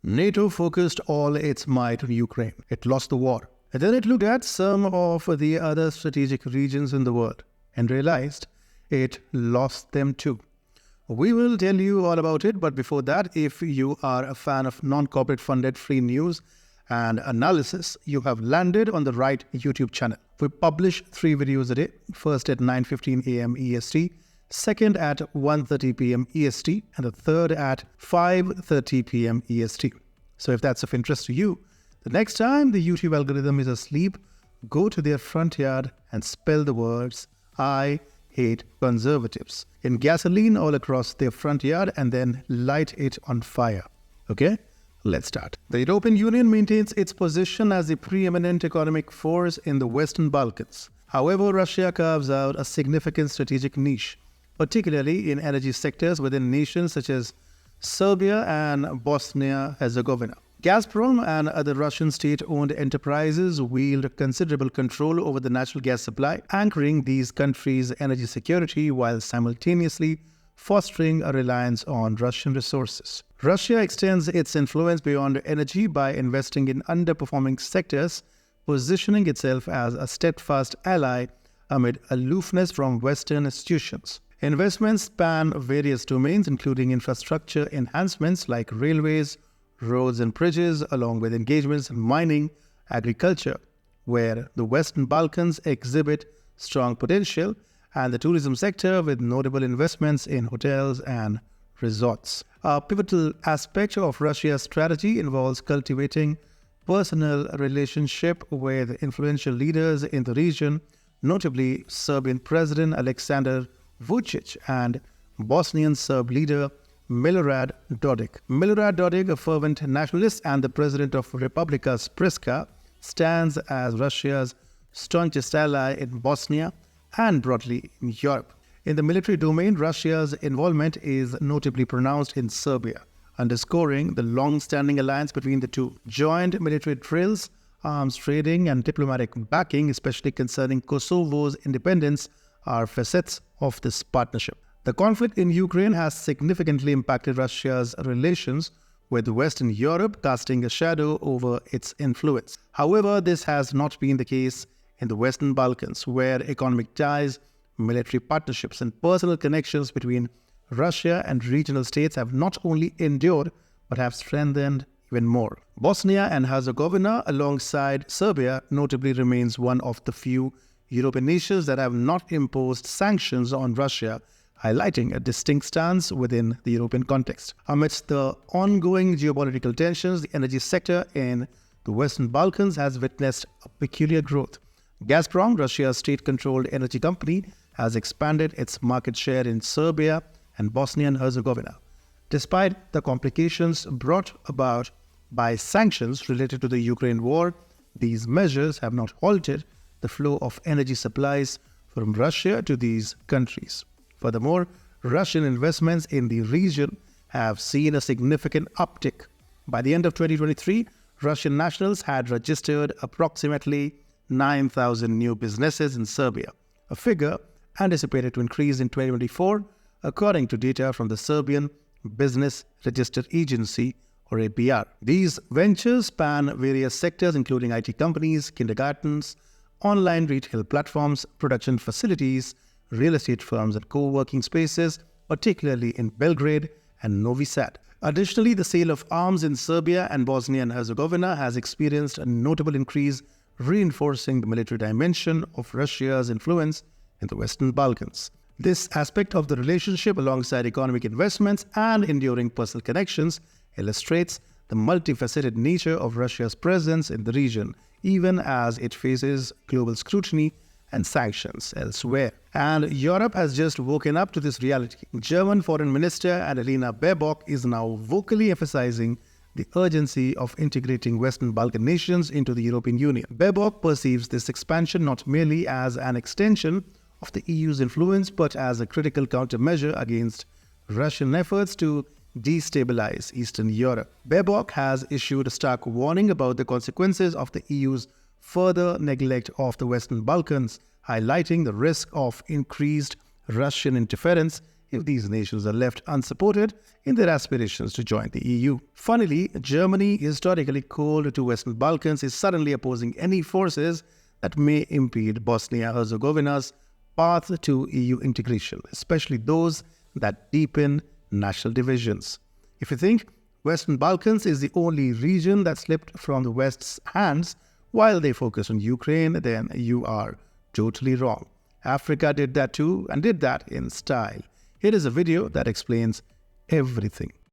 NATO focused all its might on Ukraine. It lost the war. And then it looked at some of the other strategic regions in the world and realized it lost them too. We will tell you all about it, but before that, if you are a fan of non-corporate funded free news and analysis, you have landed on the right YouTube channel. We publish 3 videos a day, first at 9:15 a.m. EST, second at 1:30 p.m. EST, and the third at 5:30 p.m. EST. So if that's of interest to you, the next time the YouTube algorithm is asleep, go to their front yard and spell the words, "I hate conservatives," in gasoline all across their front yard and then light it on fire. Okay? Let's start. The European Union maintains its position as the preeminent economic force in the Western Balkans. However, Russia carves out a significant strategic niche, particularly in energy sectors within nations such as Serbia and Bosnia-Herzegovina. Gazprom and other Russian state-owned enterprises wield considerable control over the natural gas supply, anchoring these countries' energy security while simultaneously fostering a reliance on Russian resources. Russia extends its influence beyond energy by investing in underperforming sectors, positioning itself as a steadfast ally amid aloofness from Western institutions. Investments span various domains, including infrastructure enhancements like railways, roads and bridges, along with engagements in mining, agriculture, where the Western Balkans exhibit strong potential, and the tourism sector with notable investments in hotels and resorts. A pivotal aspect of Russia's strategy involves cultivating personal relationship with influential leaders in the region, notably Serbian President Aleksandar Vučić and Bosnian Serb leader Milorad Dodik. Milorad Dodik, a fervent nationalist and the president of Republika Srpska, stands as Russia's staunchest ally in Bosnia and broadly in Europe. In the military domain, Russia's involvement is notably pronounced in Serbia, underscoring the long-standing alliance between the two. Joint military drills, arms trading, and diplomatic backing, especially concerning Kosovo's independence, are facets of this partnership. The conflict in Ukraine has significantly impacted Russia's relations with Western Europe, casting a shadow over its influence. However, this has not been the case in the Western Balkans, where economic ties, military partnerships, and personal connections between Russia and regional states have not only endured, but have strengthened even more. Bosnia and Herzegovina, alongside Serbia, notably remains one of the few European nations that have not imposed sanctions on Russia, highlighting a distinct stance within the European context. Amidst the ongoing geopolitical tensions, the energy sector in the Western Balkans has witnessed a peculiar growth. Gazprom, Russia's state-controlled energy company, has expanded its market share in Serbia and Bosnia and Herzegovina. Despite the complications brought about by sanctions related to the Ukraine war, these measures have not halted the flow of energy supplies from Russia to these countries. Furthermore, Russian investments in the region have seen a significant uptick. By the end of 2023, Russian nationals had registered approximately 9,000 new businesses in Serbia, a figure anticipated to increase in 2024, according to data from the Serbian Business Register Agency, or APR. These ventures span various sectors, including IT companies, kindergartens, online retail platforms, production facilities, real estate firms, and co-working spaces, particularly in Belgrade and Novi Sad. Additionally, the sale of arms in Serbia and Bosnia and Herzegovina has experienced a notable increase, reinforcing the military dimension of Russia's influence in the Western Balkans. This aspect of the relationship, alongside economic investments and enduring personal connections, illustrates the multifaceted nature of Russia's presence in the region, even as it faces global scrutiny and sanctions elsewhere. And Europe has just woken up to this reality. German Foreign Minister Annalena Baerbock is now vocally emphasizing the urgency of integrating Western Balkan nations into the European Union. Baerbock perceives this expansion not merely as an extension of the EU's influence, but as a critical countermeasure against Russian efforts to destabilize Eastern Europe. Baerbock has issued a stark warning about the consequences of the EU's further neglect of the Western Balkans, highlighting the risk of increased Russian interference if these nations are left unsupported in their aspirations to join the EU. Funnily, Germany, historically cold to Western Balkans, is suddenly opposing any forces that may impede Bosnia-Herzegovina's path to EU integration, especially those that deepen national divisions. If you think Western Balkans is the only region that slipped from the West's hands while they focus on Ukraine, then you are totally wrong. Africa did that too, and did that in style. Here is a video that explains everything.